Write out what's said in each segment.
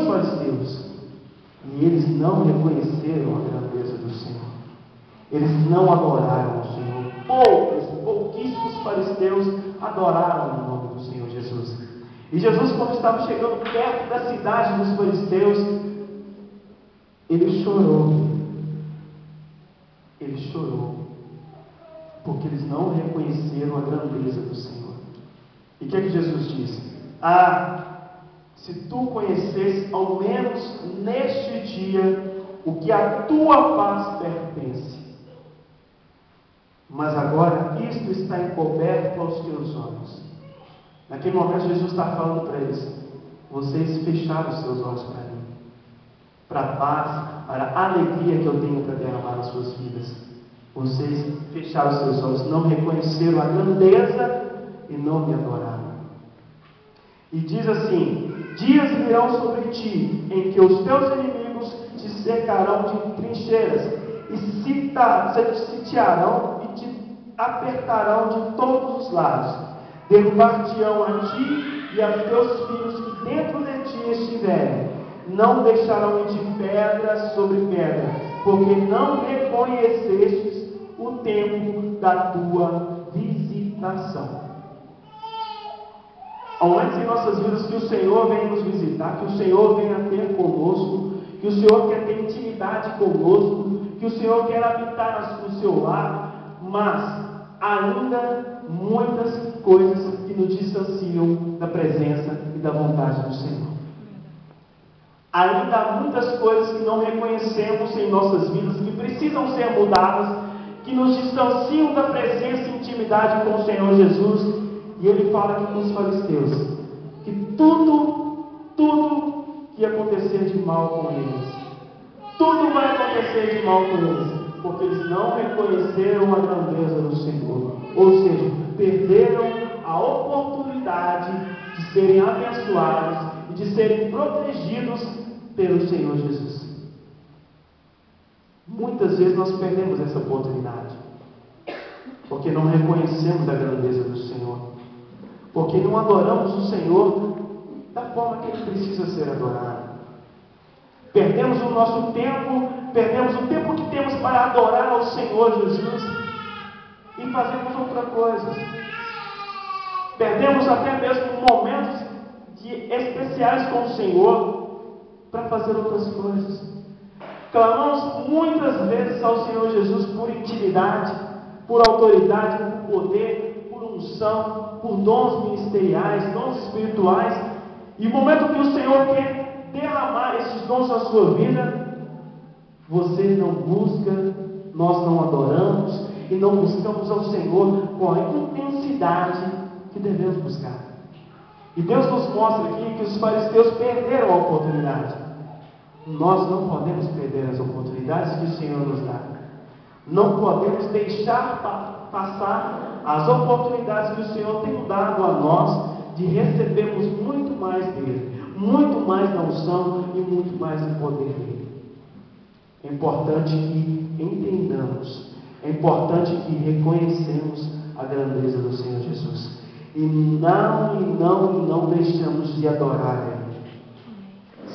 fariseus. E eles não reconheceram a grandeza do Senhor. Eles não adoraram o Senhor. Pouquíssimos fariseus adoraram o nome do Senhor Jesus. E Jesus, quando estava chegando perto da cidade dos fariseus, ele chorou. Ele chorou, porque eles não reconheceram a grandeza do Senhor. E o que é que Jesus disse? Se tu conhecesse, ao menos neste dia, o que a tua paz pertence. Mas agora, isto está encoberto aos teus olhos. Naquele momento, Jesus está falando para eles: vocês fecharam os seus olhos para mim, para a paz, para a alegria que eu tenho para derramar nas suas vidas. Vocês fecharam os seus olhos, não reconheceram a grandeza e não me adoraram. E diz assim: dias virão sobre ti, em que os teus inimigos te cercarão de trincheiras, e sitiarão e te apertarão de todos os lados. Derrubar-te-ão a ti e a teus filhos que dentro de ti estiverem. Não deixarão em ti pedra sobre pedra, porque não reconhecestes o tempo da tua visitação. Aumente em nossas vidas que o Senhor venha nos visitar, que o Senhor venha ter conosco, que o Senhor quer ter intimidade conosco, que o Senhor quer habitar no seu lar, mas ainda muitas coisas que nos distanciam da presença e da vontade do Senhor. Ainda há muitas coisas que não reconhecemos em nossas vidas, que precisam ser mudadas, que nos distanciam da presença e intimidade com o Senhor Jesus. E ele fala aqui com os fariseus que tudo que ia acontecer de mal com eles, tudo vai acontecer de mal com eles, porque eles não reconheceram a grandeza do Senhor, ou seja, perderam a oportunidade de serem abençoados e de serem protegidos pelo Senhor Jesus. Muitas vezes nós perdemos essa oportunidade, porque não reconhecemos a grandeza do Senhor, porque não adoramos o Senhor da forma que Ele precisa ser adorado. Perdemos o nosso tempo, perdemos o tempo que temos para adorar ao Senhor Jesus e fazemos outra coisa. Perdemos até mesmo momentos especiais com o Senhor para fazer outras coisas. Clamamos muitas vezes ao Senhor Jesus por intimidade, por autoridade, por poder, por unção, por dons ministeriais, dons espirituais. E no momento que o Senhor quer derramar esses dons na sua vida, você não busca, nós não adoramos e não buscamos ao Senhor com a intensidade que devemos buscar. E Deus nos mostra aqui que os fariseus perderam a oportunidade. Nós não podemos perder as oportunidades que o Senhor nos dá. Não podemos deixar passar as oportunidades que o Senhor tem dado a nós de recebermos muito mais dele, muito mais da unção e muito mais do poder dele. É importante que entendamos, é importante que reconhecemos a grandeza do Senhor Jesus. E não deixamos de adorar Ele.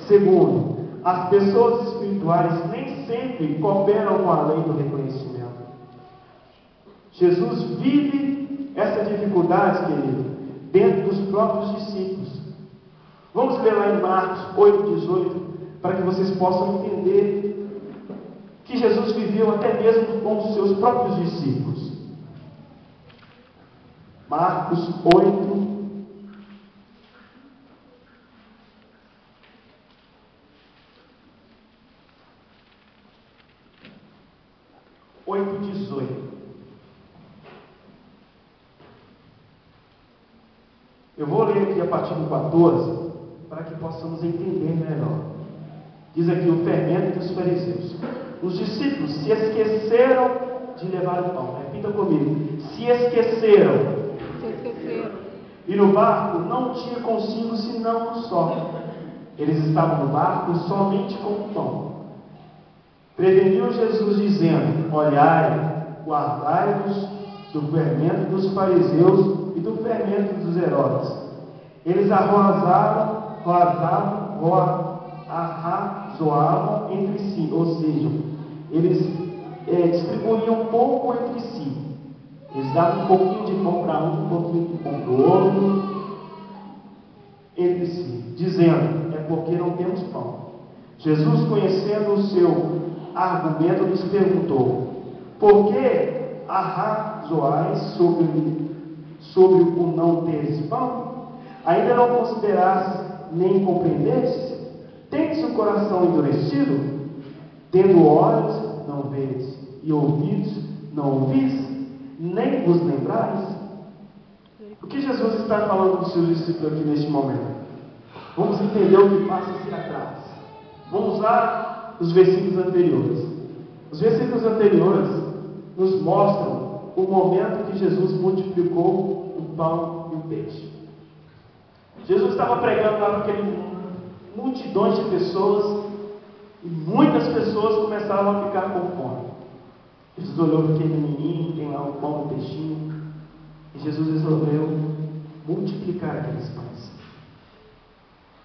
Segundo, as pessoas espirituais nem sempre cooperam com a lei do reconhecimento. Jesus vive essa dificuldade, querido, dentro dos próprios discípulos. Vamos ler lá em Marcos 8,18, para que vocês possam entender que Jesus viveu até mesmo com os seus próprios discípulos. Marcos 8, eu vou ler aqui a partir do 14, para que possamos entender melhor. Diz aqui o fermento dos fariseus. Os discípulos se esqueceram de levar o pão. Repita comigo. Se esqueceram. E no barco não tinha consigo senão um só. Eles estavam no barco somente com o pão. Preveniu Jesus dizendo: olhai, guardai-vos do fermento dos fariseus e do fermento dos Herodes. Eles arrasavam arrazoavam entre si, ou seja, eles distribuíam um pouco entre si. Eles davam um pouquinho de pão para um pouquinho de pão para o outro, entre si, dizendo: é porque não temos pão. Jesus, conhecendo o seu argumento, lhes perguntou: por que arrazoais sobre o não teres pão? Ainda não considerastes nem compreendestes? Tendes o coração endurecido? Tendo olhos, não vedes, e ouvidos, não ouvis, nem vos lembrais? O que Jesus está falando com os seus discípulos aqui neste momento? Vamos entender o que passa-se atrás. Vamos lá os versículos anteriores. Os versículos anteriores nos mostram o momento que Jesus multiplicou o pão e o peixe. Jesus estava pregando lá para aquele multidões de pessoas, e muitas pessoas começaram a ficar com fome. Jesus olhou para aquele menino, tem lá o pão e o peixinho, e Jesus resolveu multiplicar aqueles pães.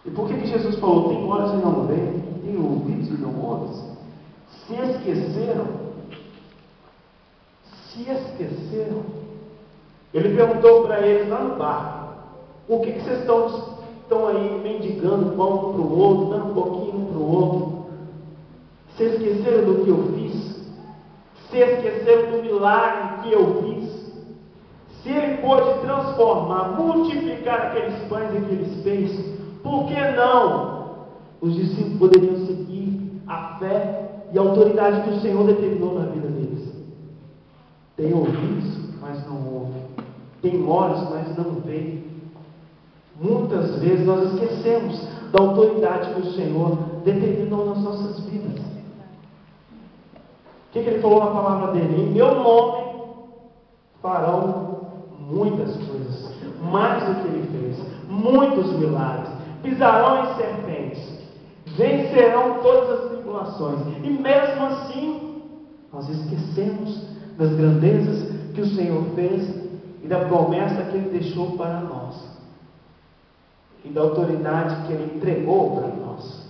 E por que Jesus falou: tem olhos e não veem, tem ouvidos e não ouvem? Se esqueceram. Ele perguntou para eles lá no barco: por que vocês estão aí mendigando pão um para o outro, dando um pouquinho um para o outro? Se esqueceram do que eu fiz? Se esqueceram do milagre que eu fiz? Se ele pôde transformar, multiplicar aqueles pães e aqueles peixes, por que não os discípulos poderiam seguir a fé e a autoridade que o Senhor determinou na vida deles? Tem ouvidos, mas não ouvem. Tem olhos, mas não veem. Muitas vezes nós esquecemos da autoridade que o Senhor determinou nas nossas vidas. O que ele falou na palavra dele? Em meu nome farão muitas coisas, mais do que ele fez, muitos milagres, pisarão em serpentes, vencerão todas as tribulações, e mesmo assim nós esquecemos das grandezas que o Senhor fez e da promessa que ele deixou para nós e da autoridade que ele entregou para nós.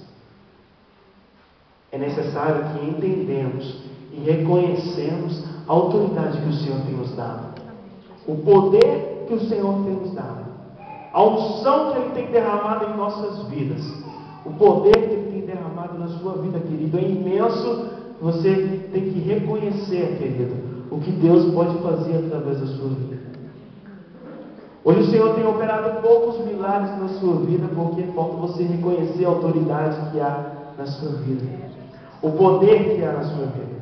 É necessário que entendamos e reconhecemos a autoridade que o Senhor tem nos dado, o poder que o Senhor tem nos dado, a unção que ele tem derramado em nossas vidas, o poder que ele tem derramado na sua vida, querido, é imenso. Você tem que reconhecer, querido, o que Deus pode fazer através da sua vida. Hoje o Senhor tem operado poucos milagres na sua vida, porque falta você reconhecer a autoridade que há na sua vida, o poder que há na sua vida.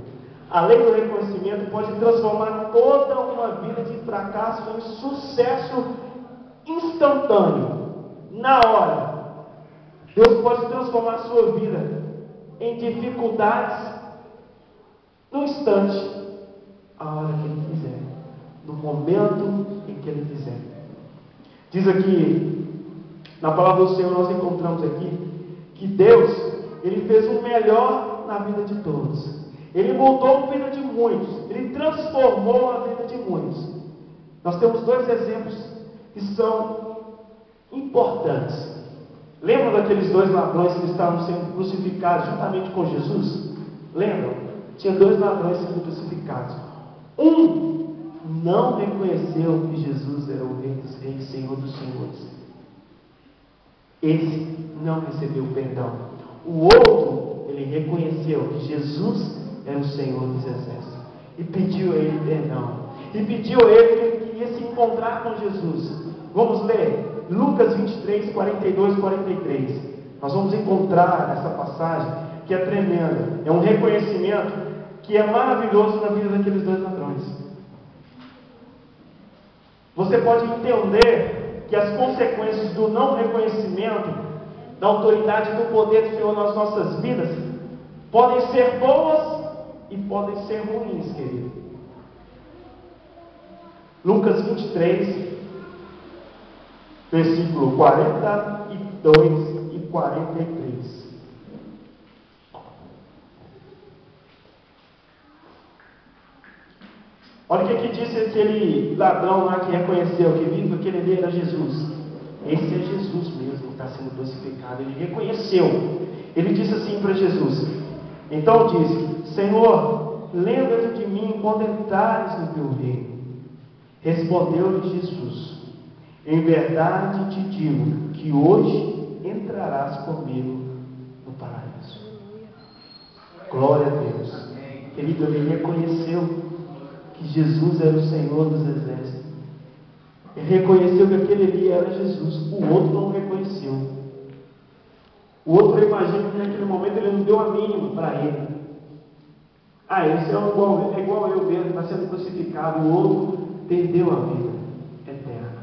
Além do reconhecimento, pode transformar toda uma vida de fracasso em sucesso instantâneo, na hora. Deus pode transformar a sua vida em dificuldades no instante, a hora que Ele quiser, no momento em que Ele quiser. Diz aqui, na palavra do Senhor, nós encontramos aqui que Deus, Ele fez o melhor na vida de todos. Ele mudou a vida de muitos, Ele transformou a vida de muitos. Nós temos dois exemplos que são importantes. Lembram daqueles dois ladrões que estavam sendo crucificados juntamente com Jesus? Lembram? Tinha dois ladrões sendo crucificados. Um não reconheceu que Jesus era o Rei dos Reis, Senhor dos Senhores. Esse não recebeu perdão. O outro, ele reconheceu que Jesus era o Senhor dos Exércitos e pediu a ele perdão. E pediu a ele que ele queria se encontrar com Jesus. Vamos ler Lucas 23, 42 e 43. Nós vamos encontrar essa passagem que é tremenda. É um reconhecimento que é maravilhoso na vida daqueles dois ladrões. Você pode entender que as consequências do não reconhecimento da autoridade e do poder do Senhor nas nossas vidas podem ser boas e podem ser ruins, querido. Lucas 23, versículo 42 e 43. Olha o que disse aquele ladrão lá que reconheceu que viu que ele era Jesus. Esse é Jesus mesmo que está sendo crucificado. Ele reconheceu. Ele disse assim para Jesus. Então disse: Senhor, lembra-te de mim quando entrares no teu reino. Respondeu-lhe Jesus: em verdade te digo que hoje entrarás comigo no paraíso. Glória a Deus. Querido, ele reconheceu que Jesus era o Senhor dos exércitos. Ele reconheceu que aquele ali era Jesus. O outro não reconheceu. O outro, eu imagino que naquele momento ele não deu a mínima para ele. Esse é igual eu mesmo, está sendo crucificado. O outro perdeu a vida eterna.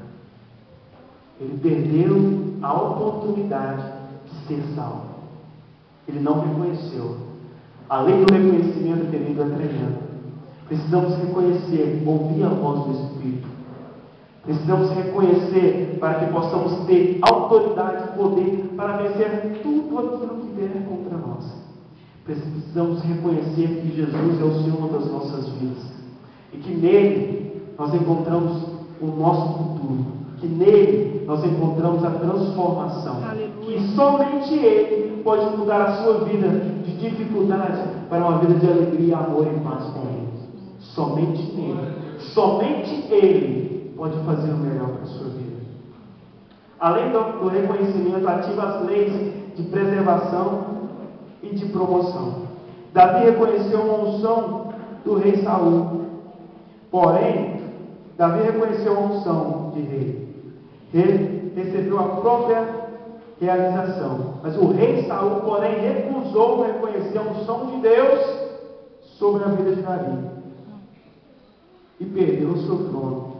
Ele perdeu a oportunidade de ser salvo. Ele não reconheceu. Além do reconhecimento, querido, é tremendo. Precisamos reconhecer, ouvir a voz do Espírito. Precisamos reconhecer para que possamos ter autoridade e poder para vencer tudo aquilo que vier contra nós. Precisamos reconhecer que Jesus é o Senhor das nossas vidas e que nele nós encontramos o nosso futuro, que nele nós encontramos a transformação. Aleluia. Que somente ele pode mudar a sua vida de dificuldade para uma vida de alegria, amor e paz com ele. Somente nele, somente ele pode fazer o melhor para a sua vida. Além do reconhecimento, ativa as leis de preservação e de promoção. Davi reconheceu uma unção do rei Saul. Porém, Davi reconheceu a unção de rei. Ele recebeu a própria realização. Mas o rei Saul, porém, recusou reconhecer a unção de Deus sobre a vida de Davi. E perdeu o seu trono.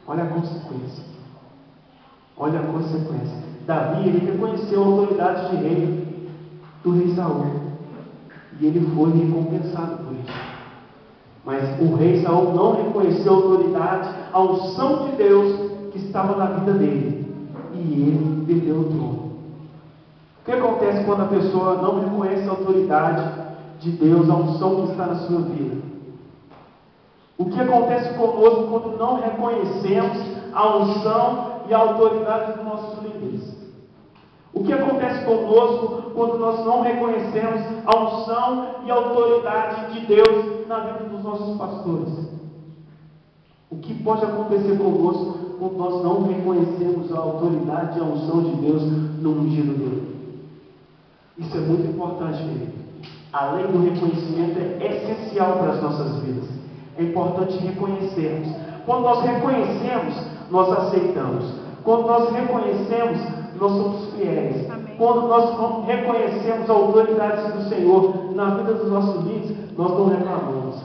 Olha a consequência. Olha a consequência. Davi, ele reconheceu a autoridade de rei do rei Saul. E ele foi recompensado por isso. Mas o rei Saul não reconheceu a autoridade, a unção de Deus que estava na vida dele. E ele perdeu o trono. O que acontece quando a pessoa não reconhece a autoridade de Deus, a unção que está na sua vida? O que acontece conosco quando não reconhecemos a unção e a autoridade dos nossos líderes? O que acontece conosco quando nós não reconhecemos a unção e a autoridade de Deus na vida dos nossos pastores? O que pode acontecer conosco quando nós não reconhecemos a autoridade e a unção de Deus no ungido dele? Isso é muito importante, querido. Além do reconhecimento, é essencial para as nossas vidas. É importante reconhecermos. Quando nós reconhecemos, nós aceitamos. Quando nós reconhecemos, nós somos fiéis. Amém. Quando nós reconhecemos a autoridade do Senhor na vida dos nossos líderes, nós não reclamamos,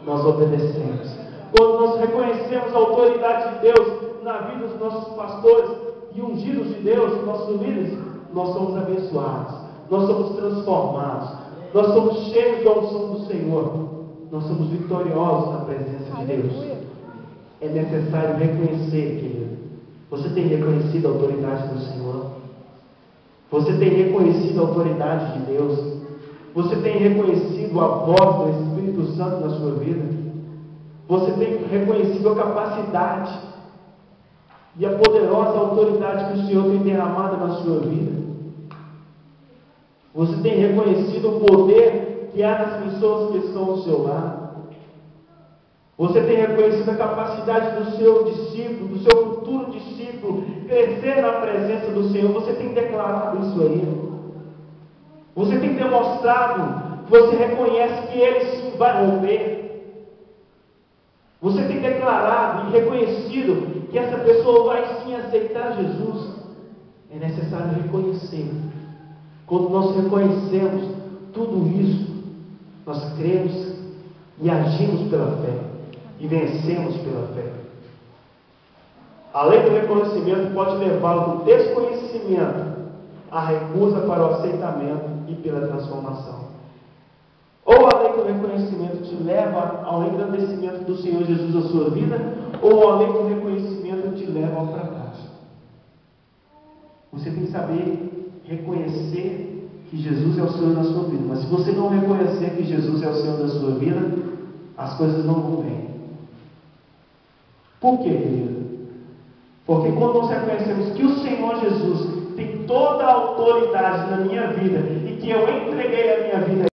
nós obedecemos. Quando nós reconhecemos a autoridade de Deus na vida dos nossos pastores e ungidos de Deus, nossos líderes, nós somos abençoados, nós somos transformados, nós somos cheios da unção do Senhor. Nós somos vitoriosos na presença de Deus. É necessário reconhecer, querido. Você tem reconhecido a autoridade do Senhor? Você tem reconhecido a autoridade de Deus? Você tem reconhecido a voz do Espírito Santo na sua vida? Você tem reconhecido a capacidade e a poderosa autoridade que o Senhor tem derramado na sua vida? Você tem reconhecido o poder que há nas pessoas que estão ao seu lado? Você tem reconhecido a capacidade do seu discípulo, do seu futuro discípulo, crescer na presença do Senhor? Você tem declarado isso aí? Você tem demonstrado que você reconhece que Ele sim vai romper? Você tem declarado e reconhecido que essa pessoa vai sim aceitar Jesus? É necessário reconhecer. Quando nós reconhecemos tudo isso, nós cremos e agimos pela fé e vencemos pela fé. Além do reconhecimento, pode levá-lo do desconhecimento à recusa para o aceitamento e pela transformação. Ou além do reconhecimento te leva ao engrandecimento do Senhor Jesus na sua vida, ou além do reconhecimento te leva ao fracasso. Você tem que saber reconhecer que Jesus é o Senhor da sua vida. Mas se você não reconhecer que Jesus é o Senhor da sua vida, as coisas não vão bem. Por quê, querido? Porque quando nós reconhecemos que o Senhor Jesus tem toda a autoridade na minha vida e que eu entreguei a minha vida